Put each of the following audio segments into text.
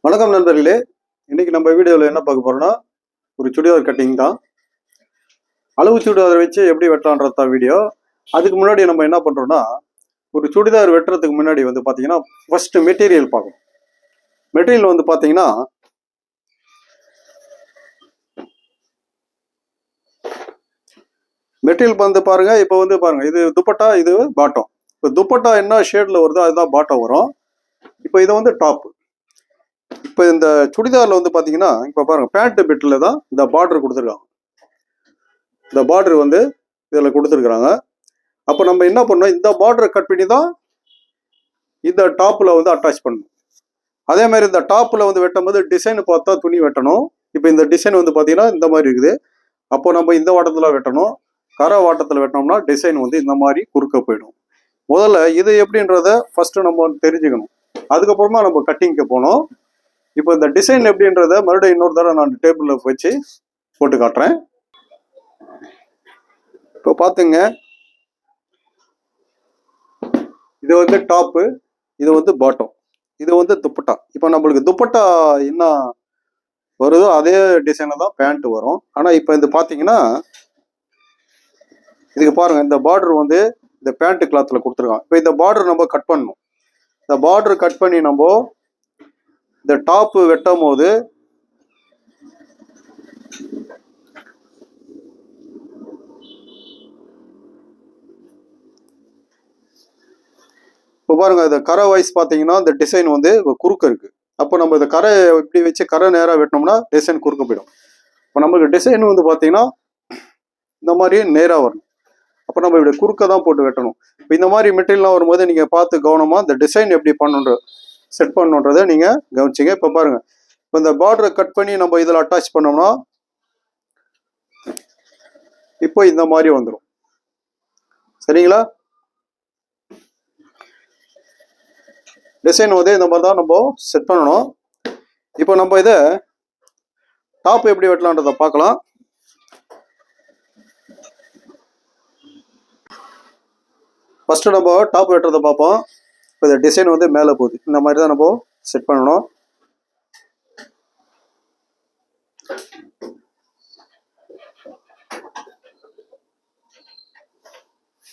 வணக்கம் நண்பர்களே. இன்னைக்கு நம்ம வீடியோவில் என்ன பார்க்க போறோம்னா ஒரு சுடிதார் கட்டிங் தான். அளவு சுடிதார் வச்சு எப்படி வெட்டலான்றது தான் வீடியோ. அதுக்கு முன்னாடி நம்ம என்ன பண்றோம்னா, ஒரு சுடிதார் வெட்டுறதுக்கு முன்னாடி வந்து பார்த்தீங்கன்னா ஃபர்ஸ்ட் மெட்டீரியல் பார்க்கணும். மெட்டீரியல் வந்து பார்த்தீங்கன்னா மெட்டீரியல் வந்து பாருங்க. இப்போ வந்து பாருங்க, இது துப்பட்டா, இது பாட்டம். இப்போ துப்பட்டா என்ன ஷேட்ல வருதோ அதுதான் பாட்டம் வரும். இப்போ இதை வந்து டாப். இப்போ இந்த சுடிதார்ல வந்து பார்த்தீங்கன்னா இப்போ பாருங்க, பேண்ட் பிட்டில் தான் இந்த பார்டர் கொடுத்துருக்காங்க. இந்த பார்டர் வந்து இதில் கொடுத்துருக்குறாங்க. அப்போ நம்ம என்ன பண்ணோம், இந்த பார்டரை கட் பண்ணி தான் இந்த டாப்பில் வந்து அட்டாச் பண்ணணும். அதே மாதிரி இந்த டாப்பில் வந்து வெட்டும் போது டிசைன் பார்த்தா துணி வெட்டணும். இப்போ இந்த டிசைன் வந்து பார்த்தீங்கன்னா இந்த மாதிரி இருக்குது. அப்போ நம்ம இந்த வாட்டத்தில் வெட்டணும். கரை வாட்டத்தில் வெட்டினோம்னா டிசைன் வந்து இந்த மாதிரி குறுக்க போயிடும். முதல்ல இது எப்படின்றத ஃபர்ஸ்ட் நம்ம தெரிஞ்சுக்கணும். அதுக்கப்புறமா நம்ம கட்டிங்க்கு போனோம். இப்போ இந்த டிசைன் எப்படின்றத மறுபடியும் இன்னொரு தடவை நான் டேபிளில் வச்சு போட்டு காட்டுறேன். இப்போ பார்த்துங்க, இது வந்து டாப்பு, இது வந்து பாட்டம், இது வந்து துப்பட்டா. இப்போ நம்மளுக்கு துப்பட்டா என்ன வருதோ அதே டிசைனில் தான் பேண்ட் வரும். ஆனால் இப்போ இது பார்த்தீங்கன்னா இதுக்கு பாருங்க, இந்த பார்டர் வந்து இந்த பேண்ட் கிளாத்தில் கொடுத்துருக்காங்க. இப்போ இந்த பார்டர் நம்ம கட் பண்ணணும். இந்த பார்டர் கட் பண்ணி நம்ம இந்த டாப்பு வெட்டும் போது இப்போ பாருங்க, இந்த கரை வைஸ் பார்த்தீங்கன்னா இந்த டிசைன் வந்து குறுக்க இருக்கு. அப்போ நம்ம இந்த கரை இப்படி வச்சு கரை நேராக வெட்டினோம்னா டிசைன் குறுக்க போயிடும். இப்போ நம்மளுக்கு டிசைன் வந்து பார்த்தீங்கன்னா இந்த மாதிரி நேராக வரணும். அப்போ நம்ம இப்படி குறுக்க தான் போட்டு வெட்டணும். இப்போ இந்த மாதிரி மெட்டீரியல்லாம் வரும்போது நீங்கள் பார்த்து கவனமாக இந்த டிசைன் எப்படி பண்ணுன்ற செட் பண்ணுன்றதை நீங்கள் கவனிச்சிங்க. இப்போ பாருங்க, இப்போ இந்த பார்டரை கட் பண்ணி நம்ம இதில் அட்டாச் பண்ணோம்னா இப்போ இந்த மாதிரி வந்துடும். சரிங்களா? டிசைன் வந்து இந்த மாதிரி தான் நம்ம செட் பண்ணணும். இப்போ நம்ம இதை டாப் எப்படி வெட்டலான்றதை பார்க்கலாம். ஃபர்ஸ்ட் நம்ம டாப் வெட்டுறதை பார்ப்போம். இப்போ இந்த டிசைன் வந்து மேலே போகுது, இந்த மாதிரி தான் நம்ம செட் பண்ணணும்.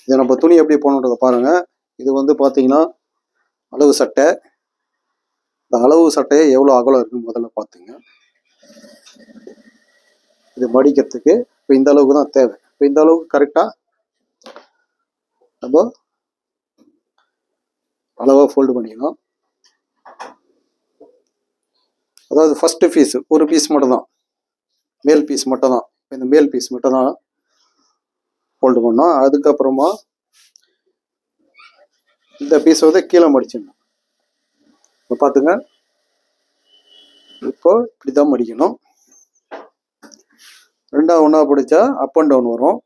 இதை நம்ம துணி எப்படி போகணுன்றதை பாருங்க. இது வந்து பார்த்தீங்கன்னா அளவு சட்டை. இந்த அளவு சட்டையை எவ்வளோ அகலம் இருக்குன்னு முதல்ல பார்த்துங்க. இது மடிக்கிறதுக்கு இப்போ இந்த அளவுக்கு தான் தேவை. இப்போ இந்த அளவுக்கு கரெக்டாக நம்ம அளவாக ஃபோல்டு பண்ணிக்கலாம். அதாவது ஃபர்ஸ்ட் பீஸ் ஒரு பீஸ் மட்டும் தான், மேல் பீஸ் மட்டும் தான். இந்த மேல் பீஸ் மட்டும் தான் ஃபோல்டு பண்ணோம். அதுக்கப்புறமா இந்த பீஸ் வந்து கீழே மடிச்சிடணும். இப்போ பார்த்துங்க, இப்போ இப்படி தான் மடிக்கணும். ரெண்டாவது ஒன்றா பிடிச்சா அப் அண்ட் டவுன் வரும்.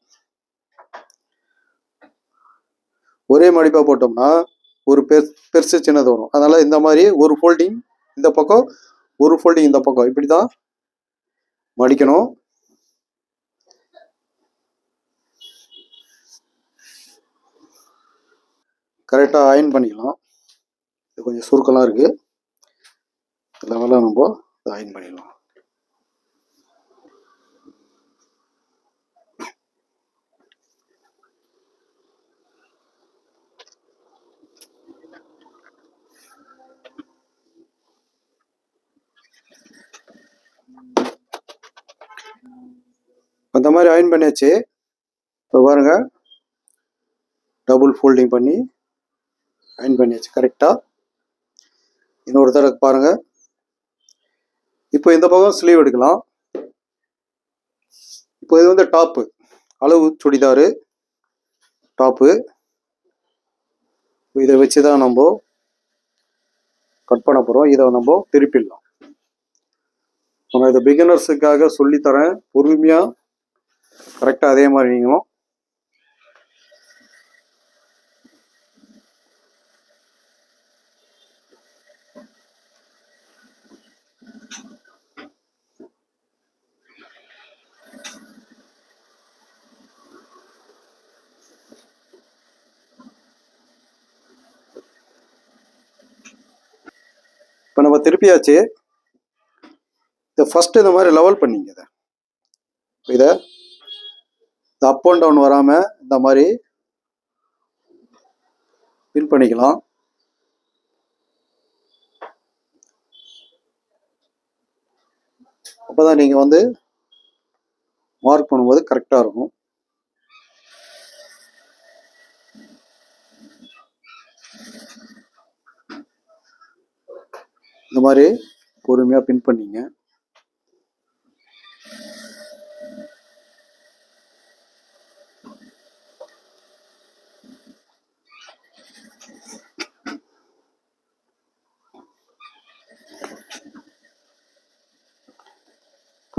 ஒரே மடிப்பாக போட்டோம்னா ஒரு பெருசு சின்னது வரும். அதனால இந்த மாதிரி ஒரு ஃபோல்டிங் இந்த பக்கம், ஒரு ஃபோல்டிங் இந்த பக்கம், இப்படி தான் மடிக்கணும். கரெக்டாக அயன் பண்ணிக்கலாம். இது கொஞ்சம் சுருக்கெல்லாம் இருக்கு, லெவலாக நம்ம அயன் பண்ணிடலாம். அந்த மாதிரி அயன் பண்ணியாச்சு. இப்போ பாருங்க, டபுள் ஃபோல்டிங் பண்ணி அயன் பண்ணியாச்சு கரெக்டாக. இன்னொரு தடவை பாருங்க. இப்போ இந்த பக்கம் ஸ்லீவ் எடுக்கலாம். இப்போ இது வந்து டாப்பு, அளவு சுடிதாரு டாப்பு. இதை வச்சு தான் நம்ம கட் பண்ண போகிறோம். இதை நம்ம திருப்பிடலாம். நான் இதை பிகினர்ஸுக்காக சொல்லித்தரேன், பொறுமையாக கரெக்டாக அதே மாதிரி நீங்களும் இப்போ நம்ம திருப்பியாச்சு. இதை ஃபர்ஸ்ட் இந்த மாதிரி லெவல் பண்ணிங்க. இதை அப் அண்ட் டவுன் வராம இந்த மாதிரி பின் பண்ணிக்கலாம். அப்பதான் நீங்க வந்து மார்க் பண்ணும்போது கரெக்டா இருக்கும். இந்த மாதிரி பொறுமையா பின் பண்ணிங்க.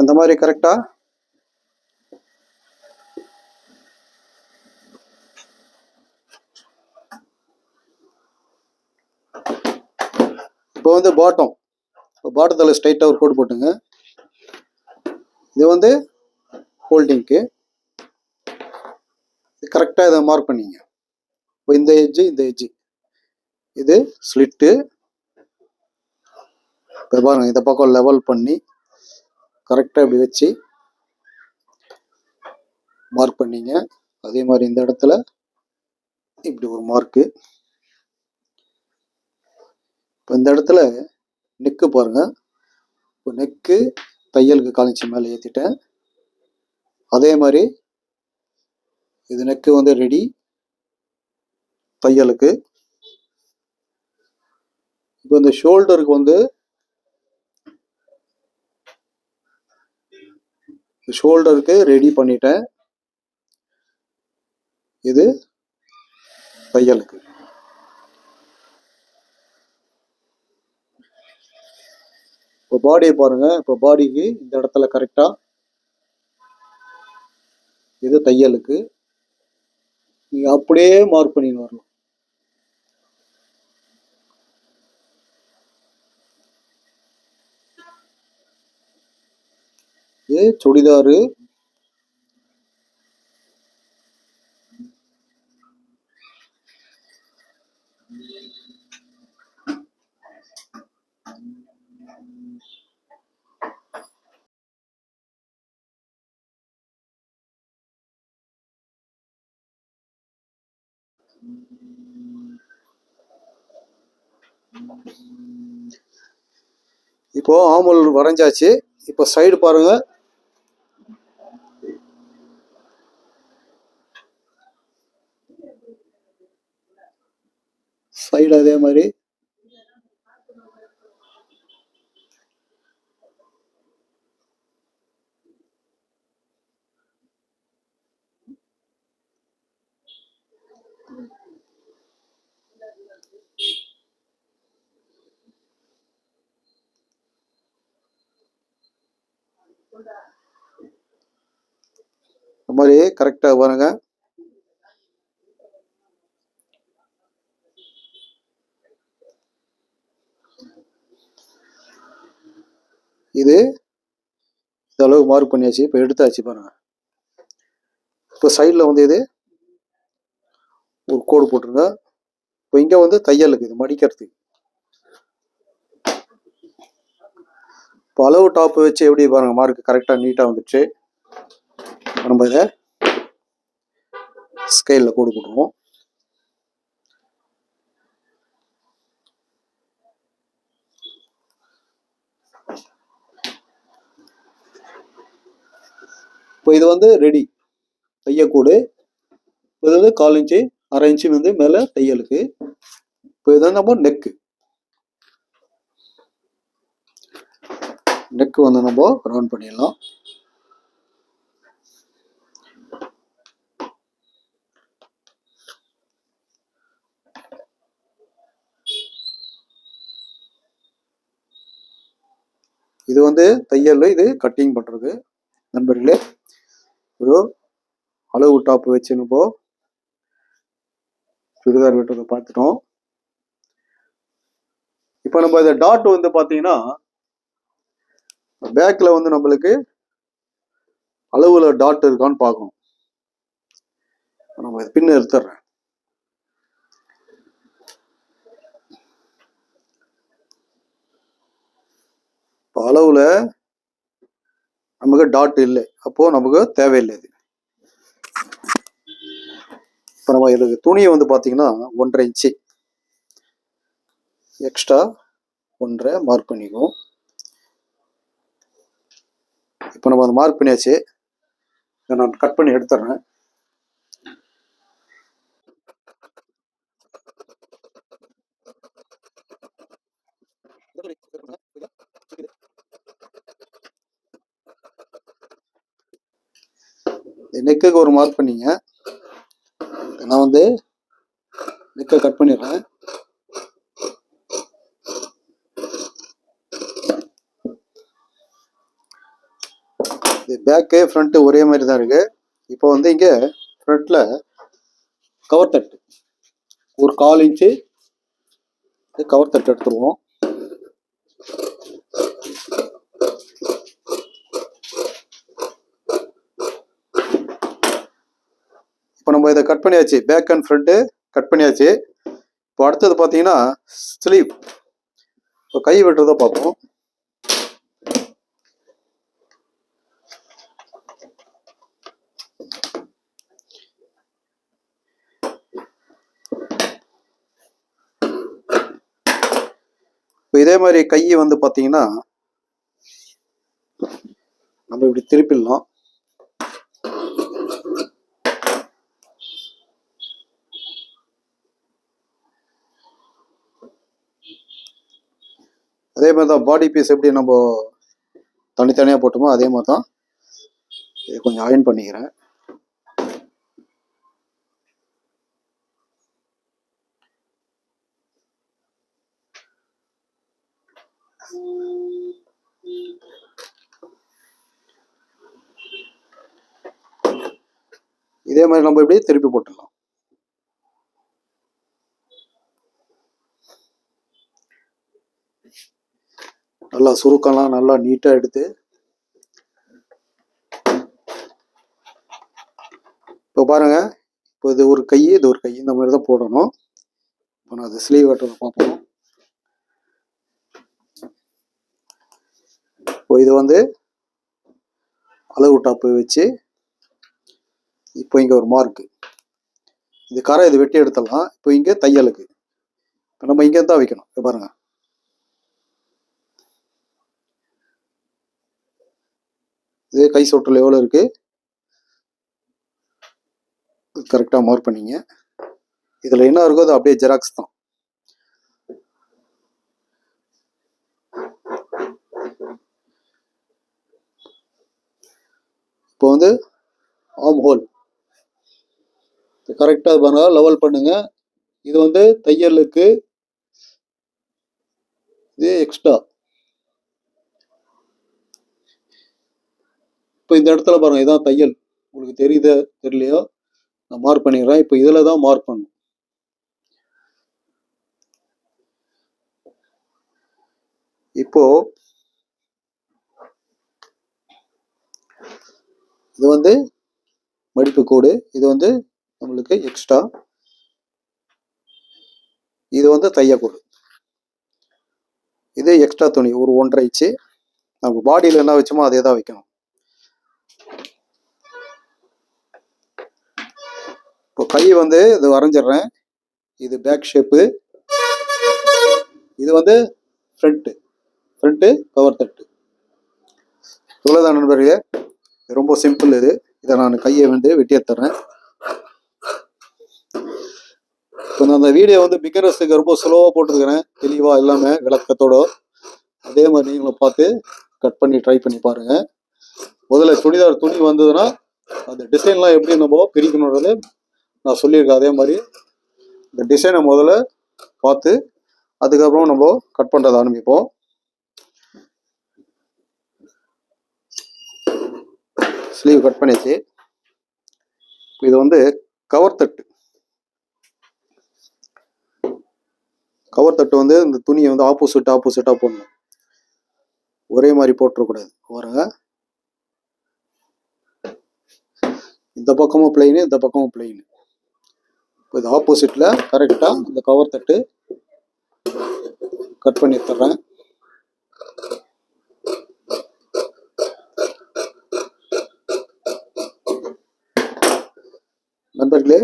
இந்த மாதிரி கரெக்டா இப்போ வந்து பாட்டத்தில் ஸ்ட்ரைட்டாக ஒரு கோடு போட்டுங்க. இது வந்து ஹோல்டிங்க்கு கரெக்டாக இதை மார்க் பண்ணிங்க. இப்போ இந்த எட்ஜு இது ஸ்லிட்டு. இப்போ பாருங்க, இந்த பக்கம் லெவல் பண்ணி கரெக்டாக இப்படி வச்சு மார்க் பண்ணிங்க. அதே மாதிரி இந்த இடத்துல இப்படி ஒரு மார்க்கு. இப்போ இந்த இடத்துல நெக்கு பாருங்க. இப்போ நெக்கு தையலுக்கு காலிச்சு மேலே ஏற்றிட்டேன். அதே மாதிரி இது நெக்கு வந்து ரெடி தையலுக்கு. இப்போ இந்த ஷோல்டருக்கு வந்து ரெடி பண்ணிட்டேன். இது தையலுக்கு. இப்போ பாடியை பாருங்க. இப்போ பாடிக்கு இந்த இடத்துல கரெக்டா இது தையலுக்கு. நீங்க அப்படியே மார்க் பண்ணின்னு வரணும். இது சுடிதாரு. இப்போ ஆமல் வரைஞ்சாச்சு. இப்போ சைடு பாருங்க. சைடு அதே மாதிரி இந்த மாதிரி கரெக்டா பாருங்க. இது இந்த அளவுக்கு மார்க் பண்ணியாச்சு. இப்போ எடுத்தாச்சு பாருங்க. இப்போ சைடில் வந்து இது ஒரு கோடு போட்டுருங்க. இப்போ இங்கே வந்து தையலுக்கு இது மடிக்கிறதுக்கு. இப்போ அளவு டாப்பு வச்சு எப்படி பாருங்க, மார்க் கரெக்டாக நீட்டாக வந்துடுச்சு. நம்ம இதை ஸ்கேலில் கோடு போட்டுருவோம். இப்போ இது வந்து ரெடி தையக்கூடு. இது வந்து 1/4 இன்ச்சு 1/2 இன்ச்சு வந்து மேலே தையலுக்கு. இப்போ இது வந்து நம்ம நெக்கு வந்து நம்ம ரவுண்ட் பண்ணிடலாம். இது வந்து தையல், இது கட்டிங் பண்றது. நண்பர்களே, ஒரு அளவு டாப் வச்சு நம்ம சுடிதார் வெட்டுறதை பார்த்துட்டோம். இப்போ நம்ம இந்த டாட் வந்து பார்த்தீங்கன்னா பேக்ல வந்து நம்மளுக்கு அளவுல டாட் இருக்கான்னு பார்க்கணும். நம்ம பின்ன எடுத்துடுறேன். இப்போ அளவுல நமக்கு டாட் இல்லை, அப்போது நமக்கு தேவையில்லை இது. இப்போ நம்ம இதுக்கு துணியை வந்து பார்த்தீங்கன்னா 1.5 இன்ச்சு எக்ஸ்ட்ரா 1.5 மார்க் பண்ணிக்குவோம். இப்போ நம்ம அதை மார்க் பண்ணியாச்சு. இதை நான் கட் பண்ணி எடுத்துட்றேன். நெக்குக்கு ஒரு மார்க் பண்ணிங்க. நான் வந்து நெக்கை கட் பண்ணிடுறேன். இது பேக்கு ஃப்ரண்ட்டு ஒரே மாதிரி தான் இருக்குது. இப்போ வந்து இங்கே ஃப்ரண்ட்டில் கவர் தட்டு ஒரு 1/4 இன்ச்சு கவர் தட்டு எடுத்துருவோம். இப்போ நம்ம இதை கட் பண்ணியாச்சு, பேக் அண்ட் ஃப்ரண்ட்டு கட் பண்ணியாச்சு. இப்போ அடுத்தது பார்த்தீங்கன்னா ஸ்லீவ். இப்போ கை வெட்டுறதை பார்ப்போம். இப்போ இதே மாதிரி கையை வந்து பார்த்தீங்கன்னா நம்ம இப்படி திருப்பிடலாம். அதே மாதிரி தான் பாடி பீஸ் எப்படி நம்ம தனித்தனியாக போட்டோமோ அதே மாதிரி தான் இதை கொஞ்சம் அயர்ன் பண்ணிக்கிறேன். இதே மாதிரி நம்ம இப்படி திருப்பி போட்டுடலாம். நல்லா சுருக்கம்லாம் நல்லா நீட்டாக எடுத்து இப்போ பாருங்க. இப்போ இது ஒரு கை, இது ஒரு கை, இந்த மாதிரி தான் போடணும். இப்போ நான் அது ஸ்லீவ் வெட்டுறதை பார்ப்போம். இப்போ இது வந்து அளவு டாப்பு வச்சு இப்போ இங்கே ஒரு மார்க்கு, இது கரை, இது வெட்டி எடுத்துடலாம். இப்போ இங்கே தையலுக்கு இப்போ நம்ம இங்கே தான் வைக்கணும். இப்போ பாருங்க, இதே கை சொட்டில் எவ்வளோ இருக்குது கரெக்டாக மார்க் பண்ணிங்க. இதில் என்ன இருக்கோ அது அப்படியே ஜெராக்ஸ் தான். இப்போ வந்து ஆர்ம் ஹோல் கரெக்டாக பாருங்க, லெவல் பண்ணுங்க. இது வந்து தையலுக்கு, இது எக்ஸ்ட்ரா. இப்போ இந்த இடத்துல பாருங்க, இதான் தையல். உங்களுக்கு தெரியுதா தெரியலையோ, நான் மார்க் பண்ணிடுறேன். இப்போ இதில் தான் மார்க் பண்ணணும். இப்போ இது வந்து மடிப்பு கோடு, இது வந்து நம்மளுக்கு எக்ஸ்ட்ரா, இது வந்து தையக்கூடு, இது எக்ஸ்ட்ரா துணி ஒரு 1.5 இன்ச்சு. நம்ம பாடியில் என்ன வச்சோமோ அதே தான் வைக்கணும். இப்போ கை வந்து இது வரைஞ்சிடுறேன். இது பேக் ஷேப்பு, இது வந்து ஃப்ரண்ட்டு கவர் தட்டு. இவ்வளோதான் நண்பர்களே, ரொம்ப சிம்பிள் இது. இதை நான் கையை வந்து வெட்டி எடுத்துறேன். இப்போ நான் அந்த வீடியோ வந்து பிகினர்ஸுக்கு ரொம்ப ஸ்லோவாக போட்டுருக்கிறேன், தெளிவாக எல்லாமே விளக்கத்தோட. அதே மாதிரி நீங்களும் பார்த்து கட் பண்ணி ட்ரை பண்ணி பாருங்கள். முதல்ல சுடிதார் துணி வந்ததுன்னா அந்த டிசைன்லாம் எப்படி நம்ம பிரிக்கணுன்றது நான் சொல்லியிருக்கேன். அதே மாதிரி இந்த டிசைனை முதல்ல பார்த்து அதுக்கப்புறம் நம்ம கட் பண்ணுறதை ஆரம்பிப்போம். ஸ்லீவ் கட் பண்ணியாச்சு. இது வந்து கவர் தட்டு. கவர் தட்டு வந்து இந்த துணியை வந்து ஆப்போசிட்டாக போடணும், ஒரே மாதிரி போட்டுறக்கூடாது. பாருங்க, இந்த பக்கமும் பிளெயின், இந்த பக்கமும் பிளெயின். இப்போ இது ஆப்போசிட்டில் கரெக்டாக இந்த கவர் தட்டு கட் பண்ணி தர்றேன். நண்பர்களே,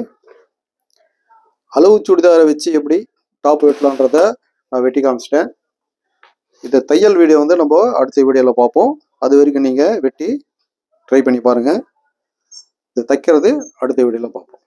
அளவு சுடிதாரை வச்சு எப்படி டாப் வெட்டலான்றத நான் வெட்டி காமிச்சிட்டேன். இந்த தையல் வீடியோ வந்து நம்ம அடுத்த வீடியோவில் பார்ப்போம். அது வரைக்கும் நீங்கள் வெட்டி ட்ரை பண்ணி பாருங்கள். இது தைக்கிறது அடுத்த வீடியோவில் பார்ப்போம்.